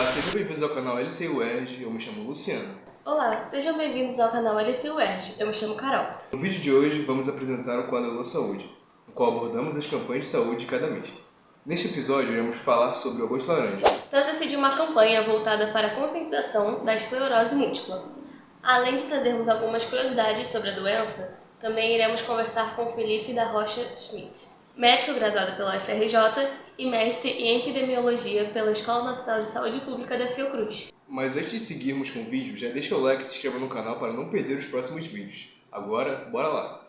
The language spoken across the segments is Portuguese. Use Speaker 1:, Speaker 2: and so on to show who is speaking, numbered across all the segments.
Speaker 1: Sejam bem-vindos ao canal LC UERJ, eu me chamo Luciano.
Speaker 2: Olá, sejam bem-vindos ao canal LC UERJ, eu me chamo Carol.
Speaker 1: No vídeo de hoje vamos apresentar o quadro Alô Saúde, no qual abordamos as campanhas de saúde de cada mês. Neste episódio iremos falar sobre o Agosto Laranja.
Speaker 2: Trata-se de uma campanha voltada para a conscientização da esclerose múltipla. Além de trazermos algumas curiosidades sobre a doença, também iremos conversar com Felipe da Rocha Schmidt, médico graduado pela UFRJ e mestre em epidemiologia pela Escola Nacional de Saúde Pública da Fiocruz.
Speaker 1: Mas antes de seguirmos com o vídeo, já deixa o like e se inscreva no canal para não perder os próximos vídeos. Agora, bora lá!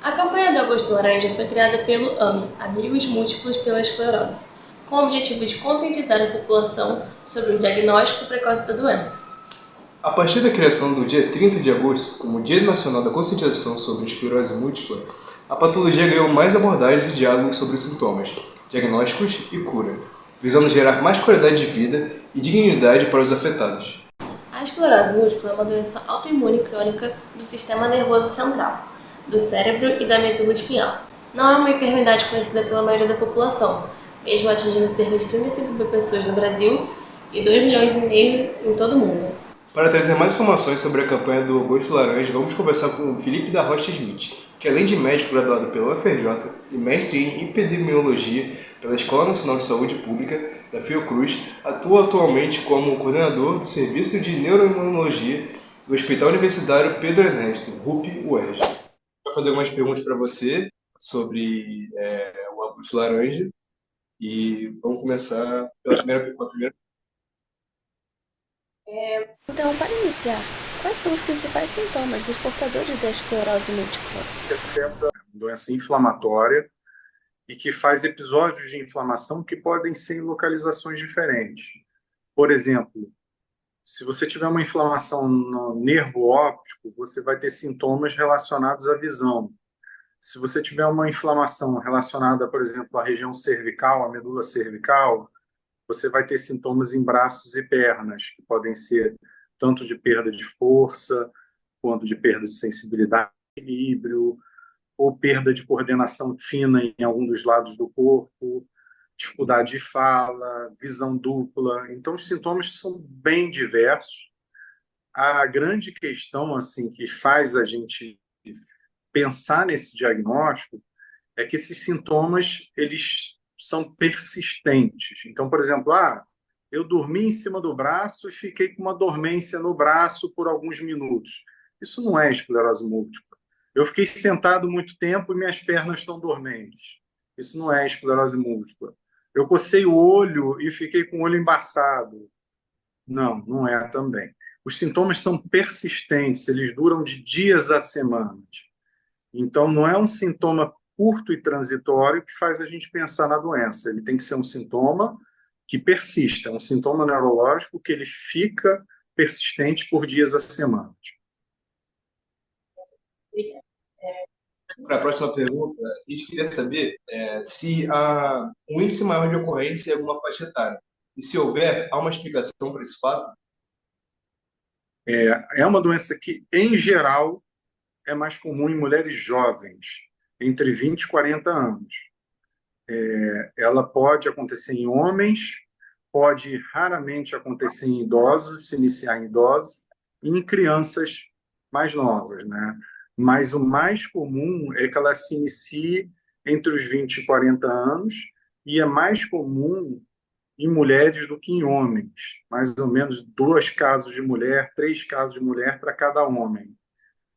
Speaker 2: A campanha do Agosto Laranja foi criada pelo AME, Amigos Múltiplos pela Esclerose, com o objetivo de conscientizar a população sobre o diagnóstico precoce da doença.
Speaker 1: A partir da criação do dia 30 de agosto como Dia Nacional da Conscientização sobre a Esclerose Múltipla, a patologia ganhou mais abordagens e diálogos sobre sintomas, diagnósticos e cura, visando gerar mais qualidade de vida e dignidade para os afetados.
Speaker 2: A esclerose múltipla é uma doença autoimune crônica do sistema nervoso central, do cérebro e da medula espinhal. Não é uma enfermidade conhecida pela maioria da população, mesmo atingindo cerca de 35 mil pessoas no Brasil e 2,5 milhões em todo o mundo.
Speaker 1: Para trazer mais informações sobre a campanha do Agosto Laranja, vamos conversar com o Felipe da Rocha Schmidt, que além de médico graduado pela UFRJ e mestre em epidemiologia pela Escola Nacional de Saúde Pública da Fiocruz, atua atualmente como coordenador do Serviço de Neuroimunologia do Hospital Universitário Pedro Ernesto, RUP-UERJ. Vou fazer algumas perguntas para você sobre o Agosto Laranja e vamos começar com a primeira.
Speaker 2: Então, para iniciar, quais são os principais sintomas dos portadores da esclerose múltipla?
Speaker 3: Doença inflamatória e que faz episódios de inflamação que podem ser em localizações diferentes. Por exemplo, se você tiver uma inflamação no nervo óptico, você vai ter sintomas relacionados à visão. Se você tiver uma inflamação relacionada, por exemplo, à região cervical, à medula cervical, você vai ter sintomas em braços e pernas, que podem ser tanto de perda de força, quanto de perda de sensibilidade, equilíbrio, ou perda de coordenação fina em algum dos lados do corpo, dificuldade de fala, visão dupla. Então, os sintomas são bem diversos. A grande questão assim que faz a gente pensar nesse diagnóstico é que esses sintomas eles são persistentes. Então, por exemplo, eu dormi em cima do braço e fiquei com uma dormência no braço por alguns minutos. Isso não é esclerose múltipla. Eu fiquei sentado muito tempo e minhas pernas estão dormentes. Isso não é esclerose múltipla. Eu cocei o olho e fiquei com o olho embaçado. Não, não é também. Os sintomas são persistentes, eles duram de dias a semanas. Então, não é um sintoma curto e transitório que faz a gente pensar na doença. Ele tem que ser um sintoma que persista, um sintoma neurológico que ele fica persistente por dias a semanas.
Speaker 1: Para a próxima pergunta, a gente queria saber se há um índice maior de ocorrência em alguma faixa etária. E se houver, há uma explicação para esse fato?
Speaker 3: É uma doença que, em geral, é mais comum em mulheres jovens, entre 20 e 40 anos. Ela pode acontecer em homens, pode raramente acontecer em idosos, se iniciar em idosos, e em crianças mais novas, né? Mas o mais comum é que ela se inicie entre os 20 e 40 anos, e é mais comum em mulheres do que em homens. Mais ou menos 2 casos de mulher, 3 casos de mulher para cada homem.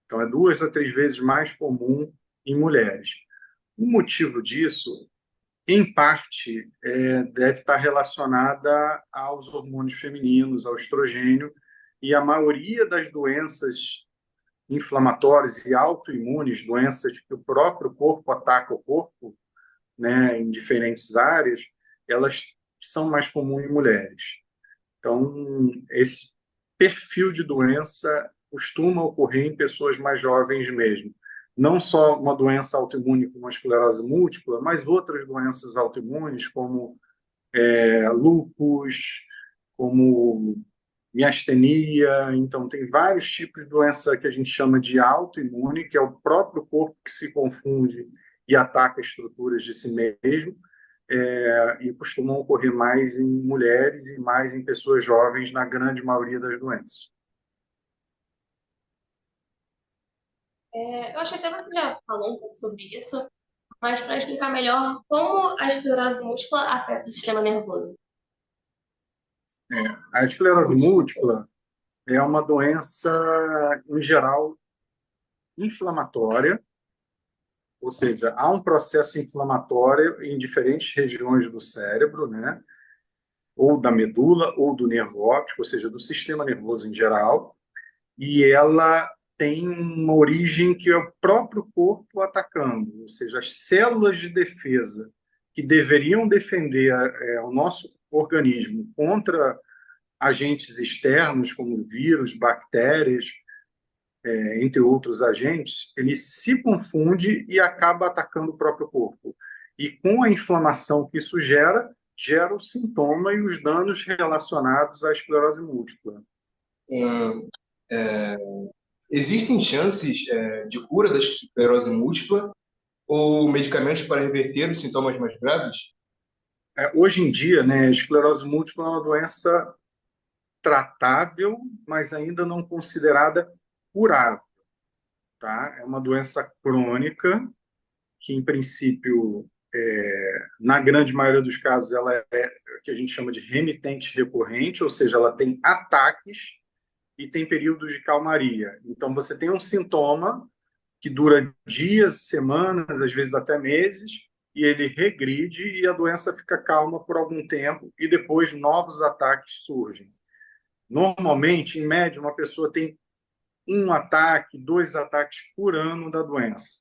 Speaker 3: Então, é 2 a 3 vezes mais comum em mulheres. O motivo disso, em parte, deve estar relacionada aos hormônios femininos, ao estrogênio, e a maioria das doenças inflamatórias e autoimunes, doenças que o próprio corpo ataca o corpo, né, em diferentes áreas, elas são mais comuns em mulheres. Então, esse perfil de doença costuma ocorrer em pessoas mais jovens mesmo. não só uma doença autoimune como a esclerose múltipla, mas outras doenças autoimunes como lúpus, como miastenia. Então, tem vários tipos de doença que a gente chama de autoimune, que é o próprio corpo que se confunde e ataca estruturas de si mesmo, e costumam ocorrer mais em mulheres e mais em pessoas jovens, na grande maioria das doenças.
Speaker 2: Eu acho que até você já falou um pouco sobre isso, mas para explicar melhor como a esclerose múltipla afeta o sistema nervoso.
Speaker 3: A esclerose múltipla é uma doença, em geral, inflamatória, ou seja, há um processo inflamatório em diferentes regiões do cérebro, né? Ou da medula, ou do nervo óptico, ou seja, do sistema nervoso em geral, e ela tem uma origem que é o próprio corpo atacando, ou seja, as células de defesa que deveriam defender o nosso organismo contra agentes externos, como vírus, bactérias, entre outros agentes, ele se confunde e acaba atacando o próprio corpo. E com a inflamação que isso gera, gera o sintoma e os danos relacionados à esclerose múltipla.
Speaker 1: Hum, Existem chances de cura da esclerose múltipla ou medicamentos para reverter os sintomas mais graves?
Speaker 3: Hoje em dia, né, a esclerose múltipla é uma doença tratável, mas ainda não considerada curável, tá? É uma doença crônica que, em princípio, na grande maioria dos casos, ela é o que a gente chama de remitente recorrente, ou seja, ela tem ataques e tem períodos de calmaria. Então, você tem um sintoma que dura dias, semanas, às vezes até meses, e ele regride e a doença fica calma por algum tempo e depois novos ataques surgem. Normalmente, em média, uma pessoa tem um ataque, dois ataques por ano da doença.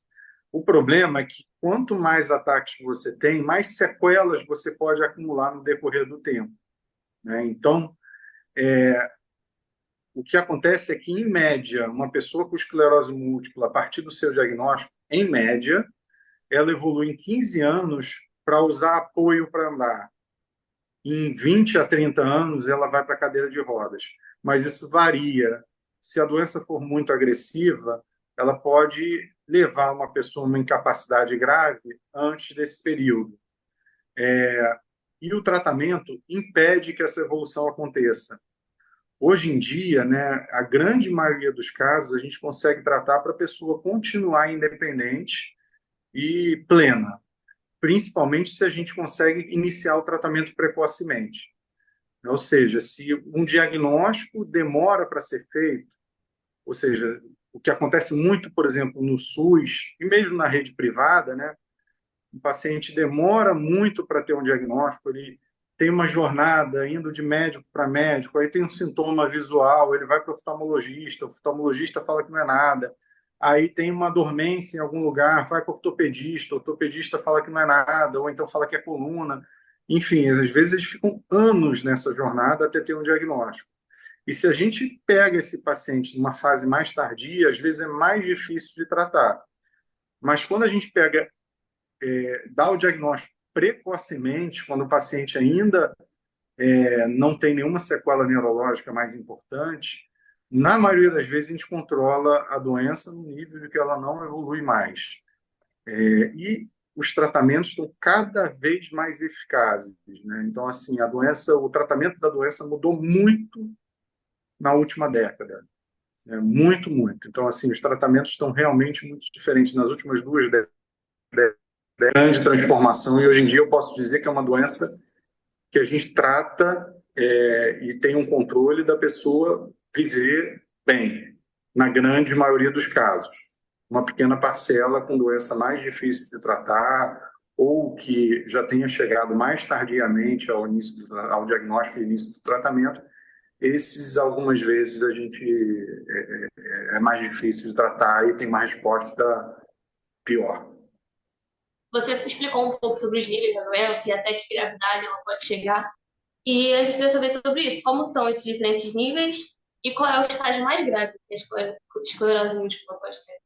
Speaker 3: O problema é que quanto mais ataques você tem, mais sequelas você pode acumular no decorrer do tempo, né? Então, o que acontece é que, em média, uma pessoa com esclerose múltipla, a partir do seu diagnóstico, em média, ela evolui em 15 anos para usar apoio para andar. Em 20 a 30 anos, ela vai para a cadeira de rodas. Mas isso varia. Se a doença for muito agressiva, ela pode levar uma pessoa a uma incapacidade grave antes desse período. E o tratamento impede que essa evolução aconteça. Hoje em dia, né, a grande maioria dos casos, a gente consegue tratar para a pessoa continuar independente e plena, principalmente se a gente consegue iniciar o tratamento precocemente. Ou seja, se um diagnóstico demora para ser feito, ou seja, o que acontece muito, por exemplo, no SUS e mesmo na rede privada, né? O paciente demora muito para ter um diagnóstico, ele tem uma jornada indo de médico para médico, aí tem um sintoma visual, ele vai para o oftalmologista fala que não é nada, aí tem uma dormência em algum lugar, vai para o ortopedista fala que não é nada, ou então fala que é coluna. Enfim, às vezes eles ficam anos nessa jornada até ter um diagnóstico. E se a gente pega esse paciente numa fase mais tardia, às vezes é mais difícil de tratar. Mas quando a gente pega dar o diagnóstico precocemente, quando o paciente ainda não tem nenhuma sequela neurológica mais importante, na maioria das vezes a gente controla a doença no nível de que ela não evolui mais. E os tratamentos estão cada vez mais eficazes, né? Então, assim, o tratamento da doença mudou muito na última década. Muito, muito. Então, assim, os tratamentos estão realmente muito diferentes nas últimas 2 décadas, grande transformação, e hoje em dia eu posso dizer que é uma doença que a gente trata e tem um controle da pessoa viver bem, na grande maioria dos casos. Uma pequena parcela com doença mais difícil de tratar ou que já tenha chegado mais tardiamente ao diagnóstico e início do tratamento, esses algumas vezes a gente é mais difícil de tratar e tem uma resposta pior.
Speaker 2: Você explicou um pouco sobre os níveis da doença e até que gravidade ela pode chegar. E a gente queria saber sobre isso. Como são esses diferentes níveis e qual é o estágio mais grave que a esclerose múltipla pode ter?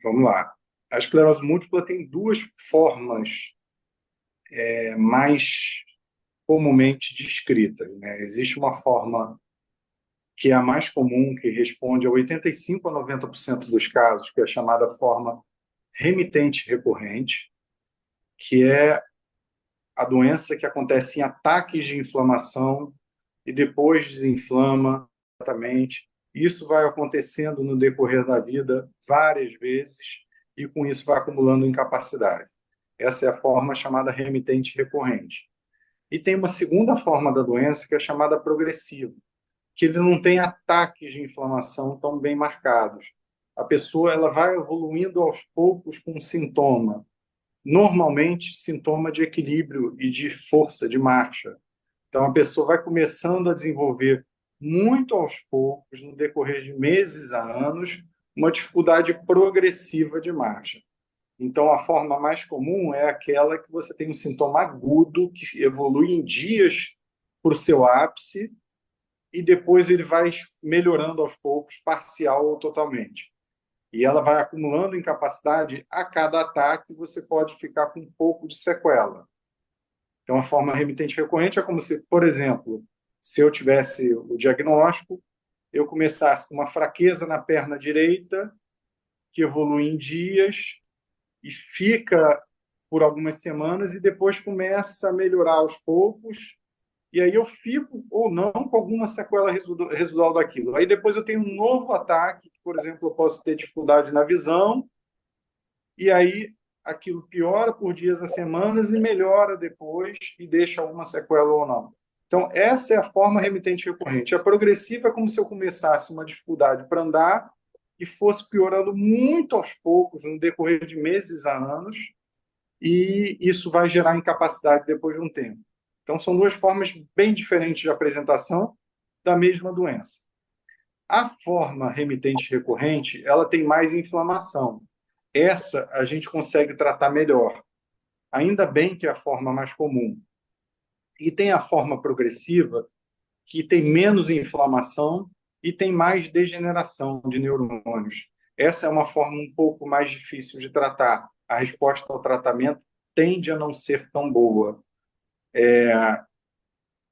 Speaker 3: Vamos lá. A esclerose múltipla tem duas formas mais comumente descritas, né? Existe uma forma que é a mais comum, que responde a 85 a 90% dos casos, que é a chamada forma remitente recorrente, que é a doença que acontece em ataques de inflamação e depois desinflama completamente. Isso vai acontecendo no decorrer da vida várias vezes e com isso vai acumulando incapacidade. Essa é a forma chamada remitente recorrente. E tem uma segunda forma da doença que é chamada progressiva, que ele não tem ataques de inflamação tão bem marcados. A pessoa ela vai evoluindo aos poucos com sintoma, normalmente sintoma de equilíbrio e de força, de marcha. Então a pessoa vai começando a desenvolver muito aos poucos, no decorrer de meses a anos, uma dificuldade progressiva de marcha. Então a forma mais comum é aquela que você tem um sintoma agudo que evolui em dias para o seu ápice e depois ele vai melhorando aos poucos, parcial ou totalmente. E ela vai acumulando incapacidade a cada ataque, você pode ficar com um pouco de sequela. Então, a forma remitente recorrente é como se, por exemplo, se eu tivesse o diagnóstico, eu começasse com uma fraqueza na perna direita, que evolui em dias e fica por algumas semanas e depois começa a melhorar aos poucos. E aí eu fico ou não com alguma sequela residual daquilo. Aí depois eu tenho um novo ataque, por exemplo, eu posso ter dificuldade na visão, e aí aquilo piora por dias a semanas e melhora depois e deixa alguma sequela ou não. Então, essa é a forma remitente recorrente. A progressiva é como se eu começasse uma dificuldade para andar e fosse piorando muito aos poucos, no decorrer de meses a anos, e isso vai gerar incapacidade depois de um tempo. Então, são duas formas bem diferentes de apresentação da mesma doença. A forma remitente recorrente, ela tem mais inflamação. Essa a gente consegue tratar melhor. Ainda bem que é a forma mais comum. E tem a forma progressiva, que tem menos inflamação e tem mais degeneração de neurônios. Essa é uma forma um pouco mais difícil de tratar. A resposta ao tratamento tende a não ser tão boa.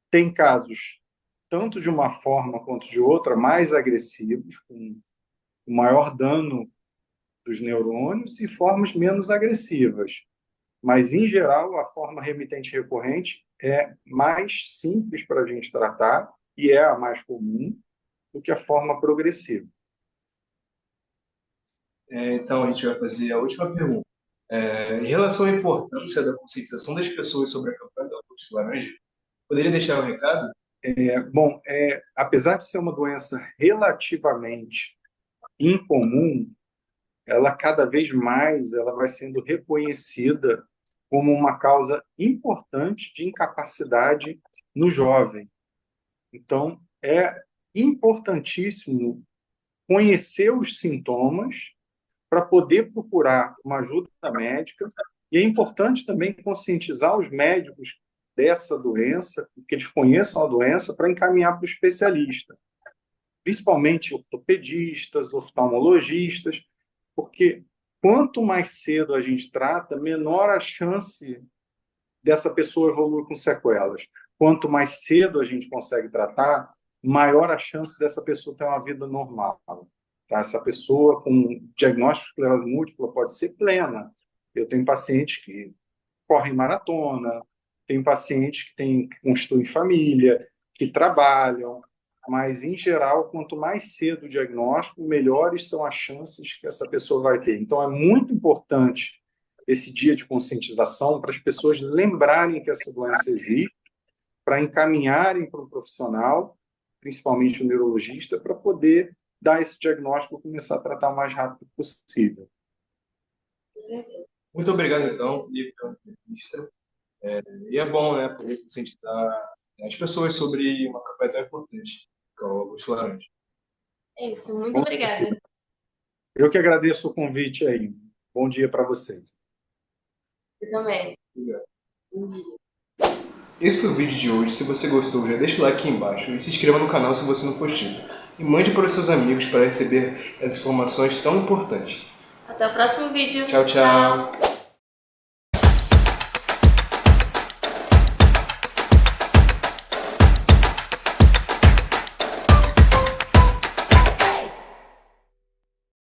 Speaker 3: Tem casos, tanto de uma forma quanto de outra, mais agressivos, com maior dano dos neurônios, e formas menos agressivas. Mas, em geral, a forma remitente recorrente é mais simples para a gente tratar e é a mais comum do que a forma progressiva.
Speaker 1: Então, a gente vai fazer a última pergunta. Em relação à importância da conscientização das pessoas sobre a campanha do Agosto Laranja, poderia deixar um recado?
Speaker 3: Bom, apesar de ser uma doença relativamente incomum, ela cada vez mais ela vai sendo reconhecida como uma causa importante de incapacidade no jovem. Então, é importantíssimo conhecer os sintomas para poder procurar uma ajuda médica, e é importante também conscientizar os médicos dessa doença, que eles conheçam a doença, para encaminhar para o especialista, principalmente ortopedistas, oftalmologistas, porque quanto mais cedo a gente trata, menor a chance dessa pessoa evoluir com sequelas. Quanto mais cedo a gente consegue tratar, maior a chance dessa pessoa ter uma vida normal. Tá? Essa pessoa com diagnóstico de esclerose múltipla pode ser plena. Eu tenho pacientes que correm maratona, tenho pacientes que constituem família, que trabalham, mas, em geral, quanto mais cedo o diagnóstico, melhores são as chances que essa pessoa vai ter. Então, é muito importante esse dia de conscientização para as pessoas lembrarem que essa doença existe, para encaminharem para um profissional, principalmente o neurologista, para poder dar esse diagnóstico e começar a tratar o mais rápido possível.
Speaker 1: Muito obrigado, então, Felipe, pela entrevista. E é bom, né, poder conscientizar as pessoas sobre uma campanha tão importante, que é o Agosto Laranja.
Speaker 2: É isso, muito obrigada.
Speaker 3: Eu que agradeço o convite aí. Bom dia para vocês.
Speaker 2: Eu também.
Speaker 1: Obrigado.
Speaker 2: Bom dia.
Speaker 1: Esse foi o vídeo de hoje. Se você gostou, já deixa o like aqui embaixo e se inscreva no canal se você não for inscrito. e mande para os seus amigos para receber as informações tão importantes.
Speaker 2: Até o próximo vídeo.
Speaker 1: Tchau, tchau!